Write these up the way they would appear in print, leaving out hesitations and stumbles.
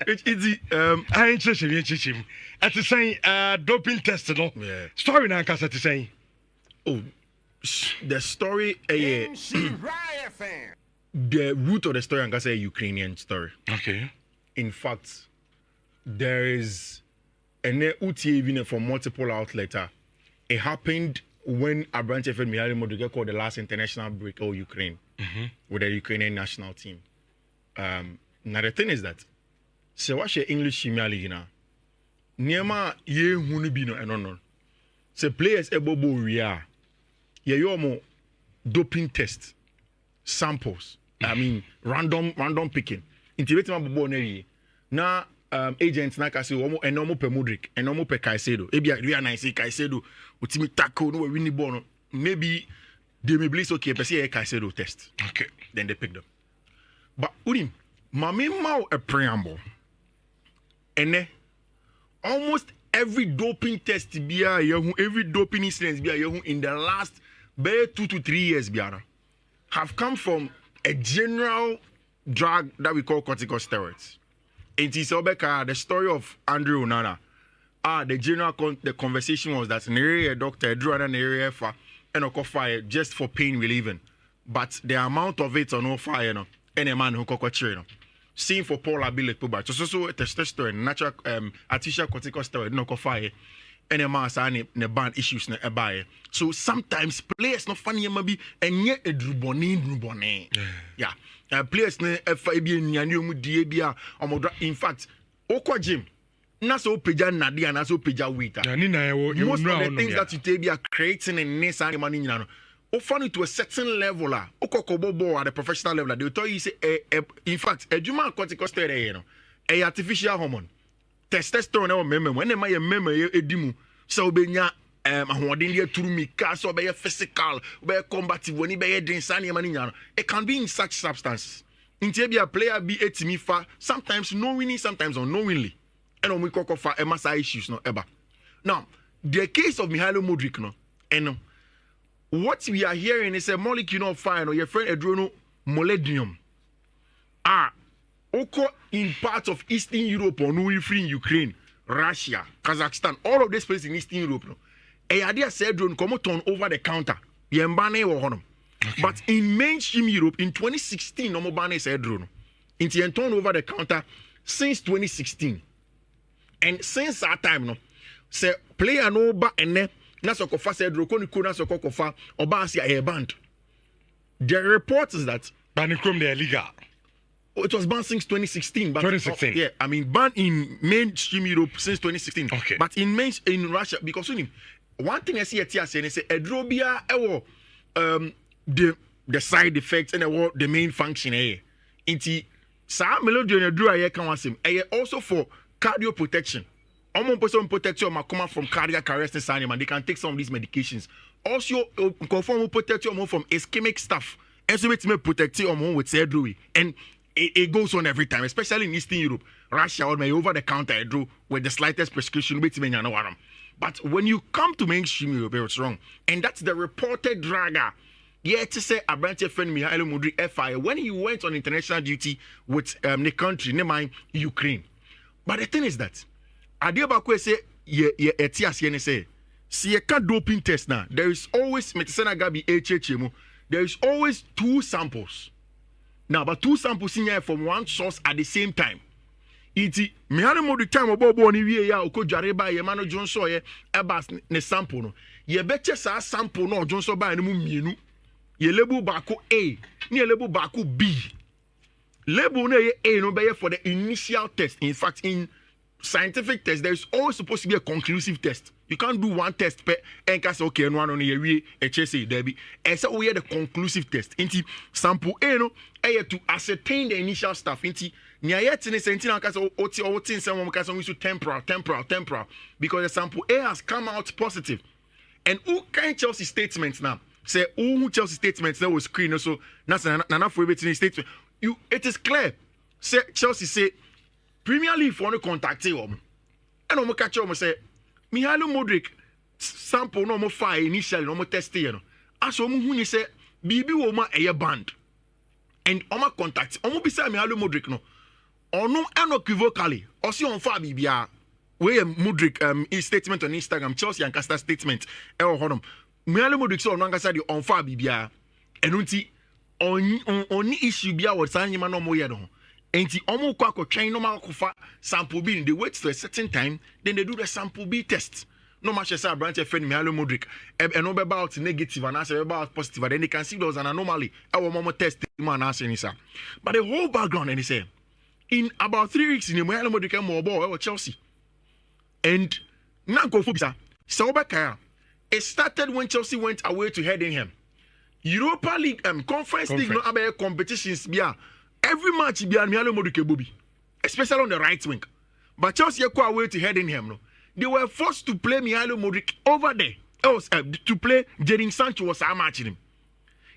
It's I ain't chishim. At the same doping test, no. Yeah. Story now, cause at the same. Oh, the story, the root of the story, I'm gonna say Ukrainian story. Okay. In fact, there is an UTA even from multiple outlets. It happened when Abranche Fed Mudryk called the last international break of Ukraine with the Ukrainian national team. Now the thing is that, so what's your English Premier League now? Niema ye hunu bi no eno no. So players ebobo ria. Ye yo mo doping test samples. I mean random picking. Intimate ma bobo na yi. Na agents na kasi wo mo eno mo pe Mudryk, eno mo pe Caicedo. Ebia ria na say Caicedo utimi tackle no we win the ball no. Maybe they may believe okay, but say Caicedo test. Okay. Then they pick them. But unim mame mau a preamble. Ene almost every doping test bia every doping incident bia in the last 2 to 3 years biara have come from a general drug that we call corticosteroids. It is the story of Andrew Onana. The general the conversation was that an area doctor drew an area for and fire just for pain relieving, but the amount of it on no fire no any man who cockatry no. Same for Paul liability, but so testosterone, natural artificial corticosteroid, no fire. Any man say ne band issues na ebaye. So sometimes players no funny maybe and yet a drubone. Yeah. Players ne efa ebi nyane omu die bia omodra. In fact, okwa gym na so peja nadia na so peja weight. Most of the things that you take be creating and ness and money nyina no. Funny to a certain level at the professional level, they will tell you say in fact ejuma corticosteroid no a artificial hormone testosterone na meme when am I meme edimu so benya ahoden dey turu mi ka so be physical be combative when be drink sane mani nya no it can be in such substances inti be a player be etimi fa sometimes knowingly sometimes unknowingly and we kokko fa emasa issues no eba now the case of Mudryk no eno what we are hearing is a molecule of fire, or your friend Adrono molybdenum. Oko in parts of Eastern Europe or no free in Ukraine, Russia, Kazakhstan, all of these places in Eastern Europe. No, a idea said drone come turn over the counter. But in mainstream Europe in 2016, no more ban said drone. It's turn over the counter since 2016, and since that time, no, say player no ba and Naso Kofa said Rokoni Naso Kofa Obasi a banned. The report is that Banicrum they are legal. It was banned since 2016. But 2016. Yeah, I mean banned in mainstream Europe since 2016. Okay. But in Russia, because one thing I see at TSN is Edrobia the side effects and the main function Inti sa melody and Drew I can him. Also for cardio protection. Person protection come from cardiac arrest and they can take some of these medications. Also, conform protection from ischemic stuff. And so it's protection with surgery. And it goes on every time, especially in Eastern Europe. Russia or may over the counter with the slightest prescription. But when you come to mainstream Europe, it's wrong. And that's the reported drug. Yeah, to say a branch of friend Mudryk FI when he went on international duty with the country, never mind Ukraine. But the thing is that Adiabakwe say etias yene say see a doping test now. There is always medicina gabi HHM. There is always 2 samples. Now, but 2 samples in here from one source at the same time. Iti Mudryk time obo ni wie ya oko jareba ye mano Johnson ye ebas ne sample no. Ye beche sa sample no Johnson ba ne mu mienu. Ye label bako A, ni label bako B. Label no ye A no be for the initial test. In fact, in scientific test, there is always supposed to be a conclusive test. You can't do one test per and cast okay and one on a HSA Debbie. And so we had the conclusive test. Inti sample A no to ascertain the initial stuff. Inti Nyayet in the sentinel cast or someone cast on temporal because the sample A has come out positive. And who can Chelsea statements now? Say who Chelsea statements that was screen so that's not for everything statement. It is clear. Say Chelsea say Premier League for no contact him. And I'm catch him say, Mudryk sample no more fire initially, no more test here. As who say, BB Woma a band. And Oma contact, Omo beside Mudryk no. Ono unequivocally, also on far bibia. We Mudryk his statement on Instagram, Chelsea and Casta statement. Hodom. Mialo Mudryk so on Casta on far bibia. Enunti on issue bia was signing man no more yet. Enti omo kwa train no ma kofa sample B. They wait for a certain time, then they do the sample B test. No much as a branch of friend Mialo Mudryk and no about negative and answer about positive, and then they can see there was an anomaly. Our mama test man answer ni but the whole background and he say in about 3 weeks in the Mialo Mudryk more ball Chelsea. And now go for Sauber. It started when Chelsea went away to Hedingham. Europa League Conference League no about competitions bia. Every match bia Mialo Mudryk Bobby, especially on the right wing. But Chelsea go away to Hedingham no. They were forced to play Mialo Mudryk over there. To play Jadon Sancho was a match him.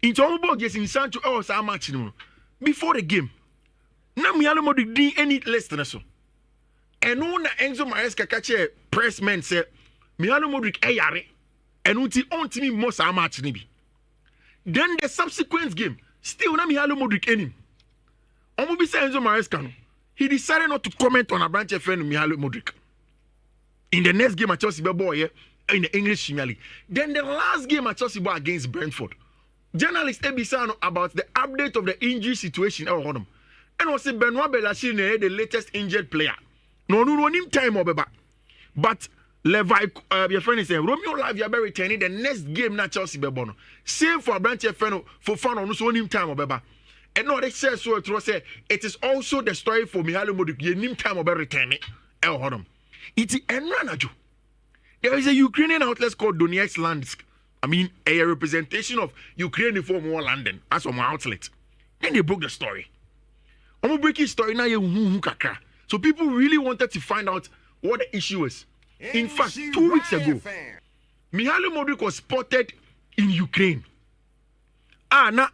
In Tomo Jadon Sancho was a match him before the game. Now Mialo Mudryk didn't any less than so. And no na Enzo Maresca catch a press man say Mialo Mudryk yare and until on to me most a match nibi. Then the subsequent game still na Mialo Mudryk any. Omo bi say Enzo Maresca no. He decided not to comment on a branch of friend Mialo Mudryk. In the next game at Chelsea boy in the English Premier League. Then the last game at Chelsea boy against Brentford. Journalist Ebisano about the update of the injury situation at home. And was Benoit Bellachine the latest injured player. No him time obeba. But Levi your friend is saying Romeo Lavia be returning the next game na Chelsea be bono. Same for branch friend for fun on so him time obeba. And no they say so it is also the story for Mihailo Mudryk him time obe returning el hodom. It's Enranaju. There is a Ukrainian outlet called Donetsk Landsk. I mean, a representation of Ukraine for more London. That's on my outlet. Then they broke the story. I'm gonna break his story now. So people really wanted to find out what the issue is. In fact, 2 weeks ago, Mihailo Mudryk was spotted in Ukraine. Now,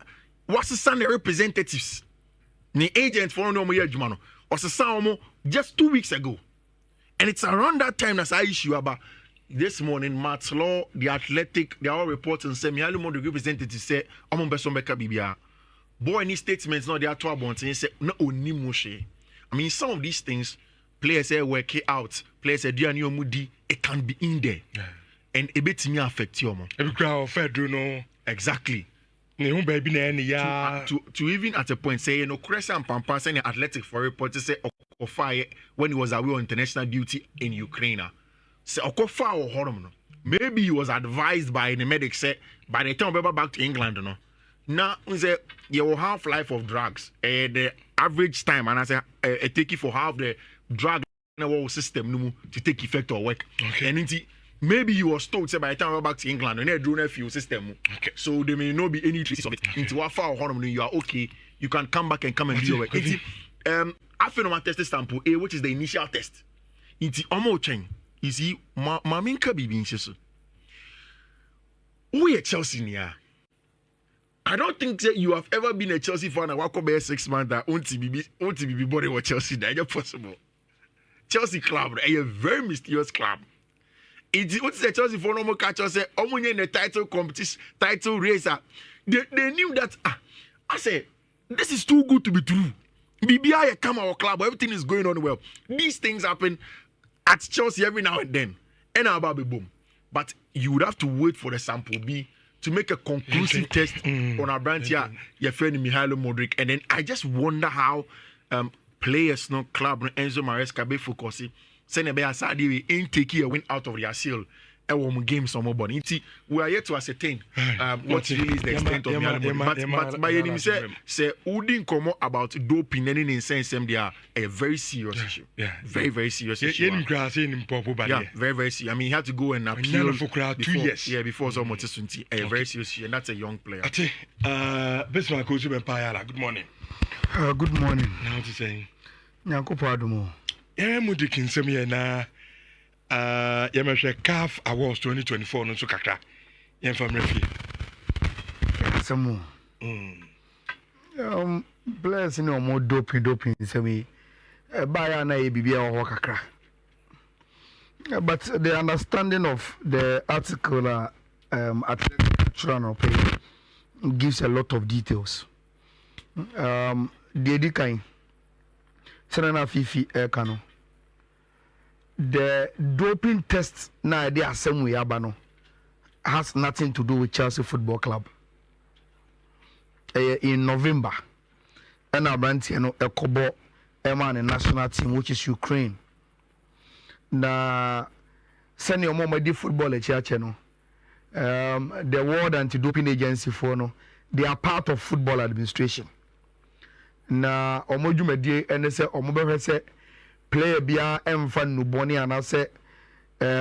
what's the son representatives? The agent for no more Jumano was the son just 2 weeks ago. And it's around that time that's I issue about this morning, Matt Law, the Athletic, they all report and say, Mihailo Mudryk representative say, Omo Beso Beka Bibia. Boy, any statements, no, they are 12 months, and he say, no, only Moshe. I mean, some of these things, players say, work it out. Players say, Diani Omudi, it can be in there. Yeah. And a bit me affect you, man. Every crowd, no. Exactly. To even at a point say, you know, Crescent Pampa saying Athletic for report to say, Okofa when he was away on international duty in Ukraine. Say Okofa or Horom. Maybe he was advised by the medic say by the time we back to England, no. Now say you will half life of drugs. The average time, and I say take it for half the drug system to take effect or work. Okay. And maybe he was told say by the time we're back to England, and they drone a fuel system. Okay. So there may not be any traces of it. Into what far you are okay, you can come back and come and do your work. After no test sample A, which is the initial test. Into Omo Cheng. You see, Maminka Bibi in Shesu. We are Chelsea near. I don't think that you have ever been a Chelsea fan and walk over 6 months that only be body with Chelsea. That's not possible. Chelsea club, a very mysterious club. It's what the Chelsea for no more catch us say, in the title competition, title racer. They knew that. I say, this is too good to be true. BBI come our club, everything is going on well. These things happen at Chelsea every now and then. And about boom. But you would have to wait for the sample B to make a conclusive test on our branch here, your friend Mihailo Mudryk. And then I just wonder how players, no club, no Enzo Maresca be focusing. Senebe Asadi ain't taking a win out of their seal. Games or more body. We are yet to ascertain what really is the extent of Mihailo. But by any means, say Udin come about doping and in sense they are a very serious issue. Yeah, very, very serious issue. Yeah, very, very serious. I mean, he had to go and appeal for 2 years. Yeah, before some opportunity. A very serious issue, and that's a young player. Bismarck Ozubempayala. Good morning. Good morning. Now to say, Nyanko Padumo. Yeah, Mudryk in some na. Yameshe CAF Awards 2024 no so kakra yem fam refi some players no more doping say we buy na bibia o kakra but the understanding of the article Athletic Journal page gives a lot of details the kind Senana Fifi Ekano. The doping test na they are same way abano has nothing to do with Chelsea Football Club. In November, and Abranti no Ekobo Emma the national team, which is Ukraine. Na send your mom di football at church, no. The World Anti-Doping Agency for no, they are part of football administration. Na omojumedie ene se omobehwe se player bia emfa nuboni anase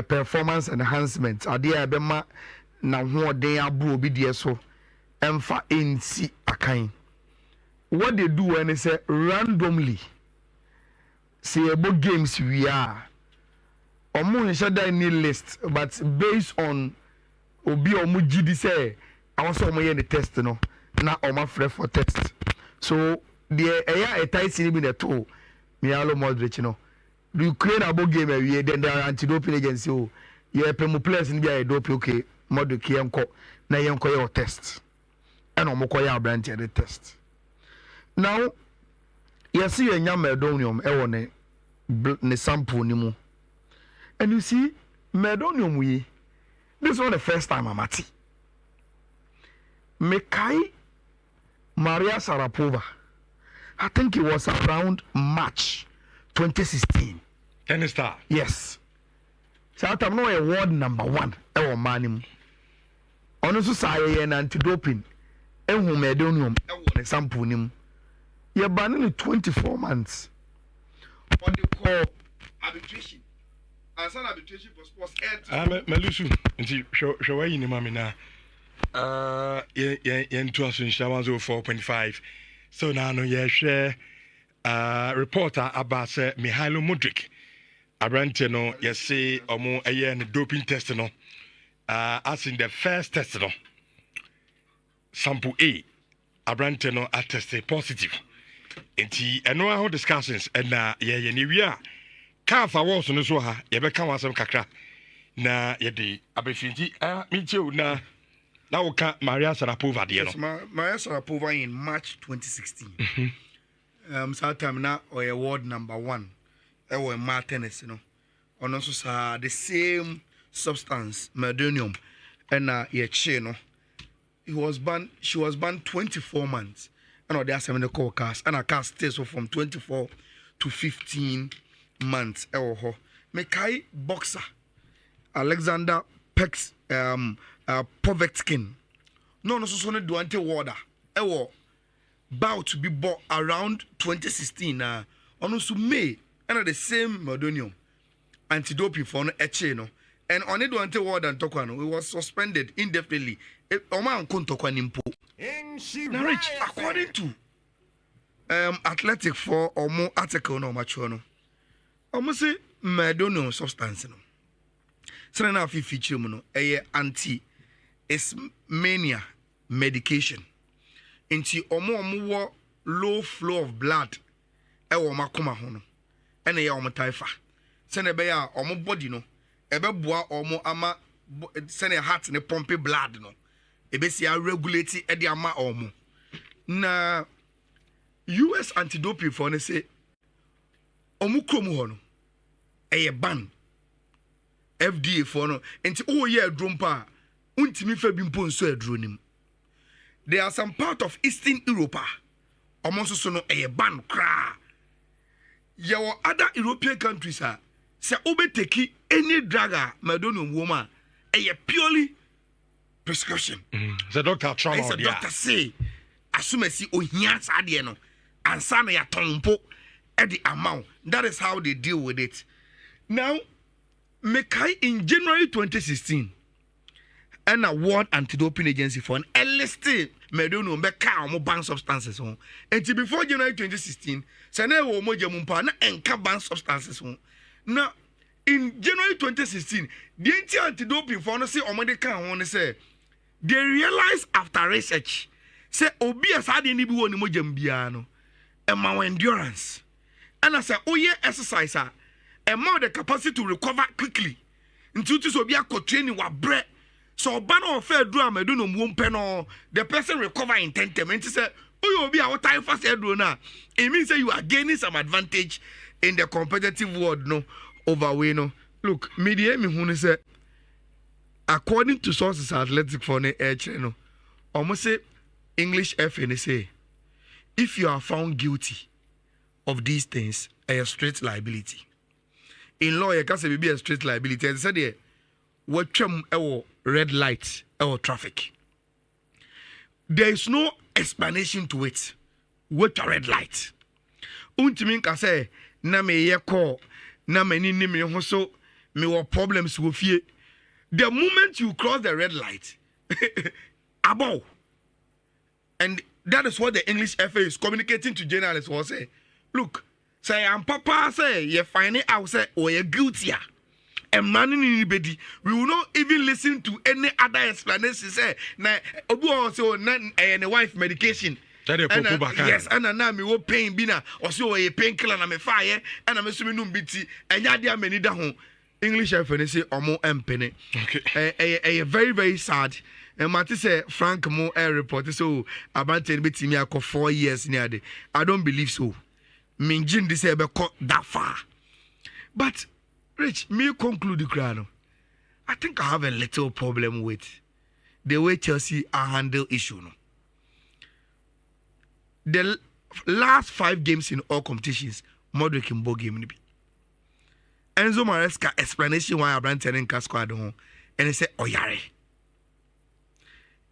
performance enhancement ade a bema na hoden abro obi die so emfa nsi akan. What they do when they say randomly say about games we are omo nshada any list but based on obi omo gidi say I want some the test no na omo free for test. So the a tight in the two Mialo Mudryk no Ukraine about game we then the anti-doping agency oh yeah premo players in the dope okay Mudryk yanko na yanko your test and omo koya brand the test. Now you see a medonium ne sample ni mu and you see medonium we this is not the first time I'm at it. Mekai Maria Sharapova, I think it was around March 2016. Tennis star. Yes. So I'm not award number 1. Ewo manim. Ono so say an anti-doping. Ehu medonium ewo ne sample nim. Ye banning 24 months. On the call arbitration. And some arbitration for sports ed. Melusu. Nti show yi ni mami na. Yen to us in 4.5. So now no ye share reporter about Mihailo Mudryk. Abrante no ye say omo eye ne doping test no. As in the first test no. Sample A. Abrante no attested positive. Enti eno ho discussions and ye ni wi a CAF awards no so ha ye be kan wasem kakra na ye de abefinti me tio na woka Maria Sharapova de no. Maria Sharapova in March 2016. So time na award number 1 e wo ma tennis no ono so sa the same substance medonium and ye che no she was banned 24 months. And there are 7 call cast and a cast stays so from 24 to 15 months. Mekai boxer Alexander Pex Povetkin. No so do ante water. About to be bought around 2016 on so May and the same medonium anti-doping for no echeno. And on it do ante water and Tokano, it was suspended indefinitely. Oma Kuntokwa Nimpo. According to Athletic for or more article no machono. Almost say medonium substance no. So now fi feature no anti mania medication. Into omo low flow of blood wo makoma ho no. Ene ya omo taifa. Se ne be ya omo body no ebe boa omo ama se ne heart ne pompe blood no. Ebesi a regulate e de ama omo. Na US anti-doping for ne say omu krom ho no ban FDA for no enti ye adrom pa untimi fa bi mpo nso adro nim. There are some part of Eastern Europe omo so no ban kra. Your other European countries say obeteki any drug medonium woman purely prescription. The doctor trauma. The doctor say assume si ohia sade no ansa na ya tompo e the amount. That is how they deal with it. Now Mekai in January 2016 and a World Anti-Doping Agency for an enlisted medonium be ka omo ban substances on. And before January 2016 say na wo mo jamumpa na enka ban substances on. Now in January 2016 the anti-doping for no say omo de kan ho ne say they realize after research say obi asade ni bi woni mo jam bia no ema endurance and I say oye exercise the capacity to recover quickly into to so be a training wa bre so ban of fair do amedo no mu no the person recover in 10 minutes say you will be our time fast now. It means that you are gaining some advantage in the competitive world, no, over way, no. Look, media me who say, according to sources athletic for the air channel, almost say English FA say, if you are found guilty of these things, a straight liability. In law, you can say be a straight liability. And said there, what red light or traffic. There is no explanation to it. What a red light. Untimin can say, na me ye call, na me ni me hoso, me wa problems with you. The moment you cross the red light, above. And that is what the English FA is communicating to journalists. Was say, look, say I'm papa say you find it out say or you're guilty. And man in anybody, we will not even listen to any other explanation. Say, na obu also na and wife medication. Yes, and now me wo pain bina or so a painkiller na me fire and I'm assuming no biti and ya many da home. English FA say omo empene. Okay. A very very sad. And Matty say Frank Mo air report so about 10 bit me 4 years near the. I don't believe so. Minjin this ever cut that far. But Rich, me conclude the crown. I think I have a little problem with the way Chelsea are handle issue. No? The last 5 games in all competitions, Mudryk and game. Enzo Maresca explanation why Abrante and squad home, and he said, "Oh yare."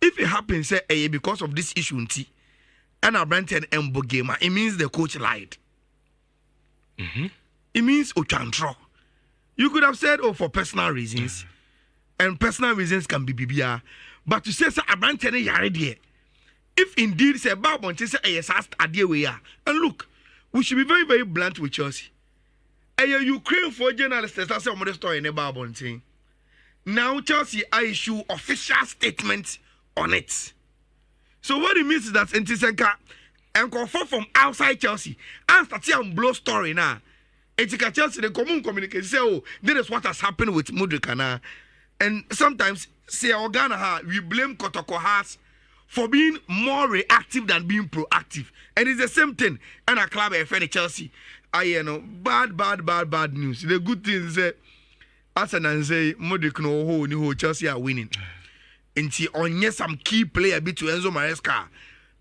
If it happens, say, because of this issue, and Abrante and game, it means the coach lied. It means Ochantro. You could have said, oh, for personal reasons, and personal reasons can be BBR, but to say, Abrante and yare there. If indeed say Babon say yes asked idea we are. And look, we should be very, very blunt with Chelsea. Ukraine for journalists that's some of the story in the Babon thing. Now Chelsea I issue official statement on it. So what it means is that Ntisenka and confirm from outside Chelsea and start to blow story now. It's Chelsea the common communication say, oh, this is what has happened with Mudryk and sometimes say Organa we blame Kotoko Haas for being more reactive than being proactive. And it's the same thing. And a club FA Chelsea. I know bad news. The good thing is that Arsenal say Mudryk no Chelsea are winning. And see on some key player bit to Enzo Maresca.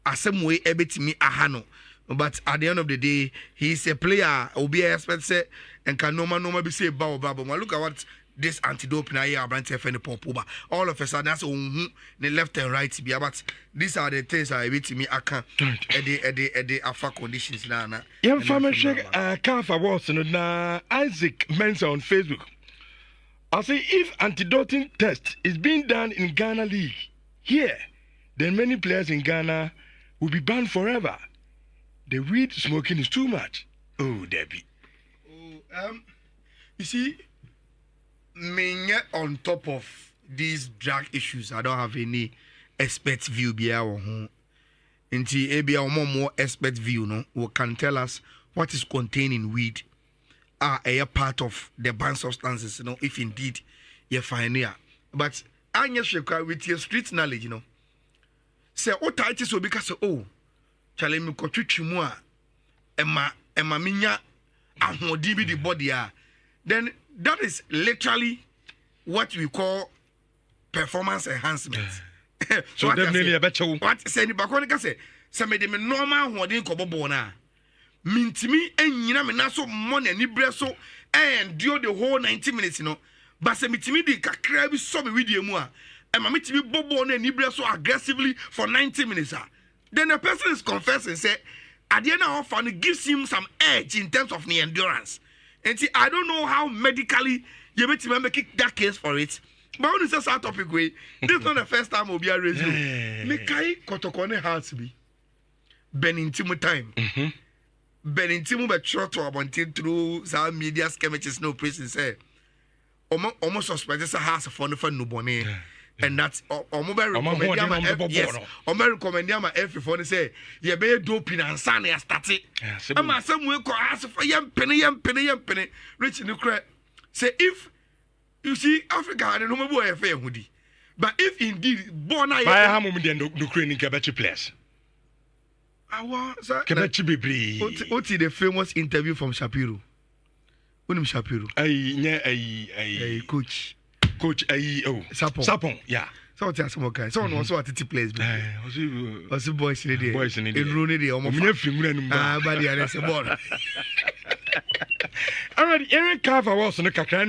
As some way a bit me ahano. But at the end of the day, he's a player will be expert say and can normal be say bow. But look at what this anti-doping here Abrante FN pop over. All of a sudden that's the left and right be but these are the things I bit me I can at the alpha conditions now. Yeah, farmer check Kafa was na Isaac mentioned on Facebook. I say if anti-doping test is being done in Ghana League here, then many players in Ghana will be banned forever. The weed smoking is too much. Oh, Debbie. You see, me on top of these drug issues, I don't have any expert view or home. Until maybe a more expert view, no, who can tell us what is contained in weed are a part of the banned substances, you know, if indeed you find here. But I just with your street knowledge, you know. Say, oh, tight is because oh. Chale me ko twitwi mu a ema minya ahodi bi the body a then that is literally what we call performance enhancement. So definitely a better what say ni bakoni ka say me de me normal ahodi ko bobo na mintimi enyina me na so mo na ni bre so and do the whole 90 minutes, you know. But say mitimi di kakra bi so me video mu a ema mitimi bobo na ni bre so aggressively for 90 minutes a then the person is confessing, say, at the end of fun, it gives him some edge in terms of the endurance. And see, I don't know how medically you make to make that case for it. But when it's a start topic way, this is not the first time we'll be a raising. Mekai Kotokone has be Benintimo time. Benintimo but short to abontin through some media skirmishes, no prison say. Almost suspected a house of wonderful newborn. And that's recommend my every phone say you be doping and sunny as started. I'm some way call ask for young penny rich in the crack. Say if you see Africa I don't know boy fair hoodie. But if indeed born I have moment in the Ukraine in better place. Kebechi bebree. What's the famous interview from Shapiro? Unim Shapiro. Coach. Coach Sapon. Yeah. So what you some guy. So on also at the place. Also boys in the Boys in the room in the but the other ball. Already Aaron Carver was on the kakra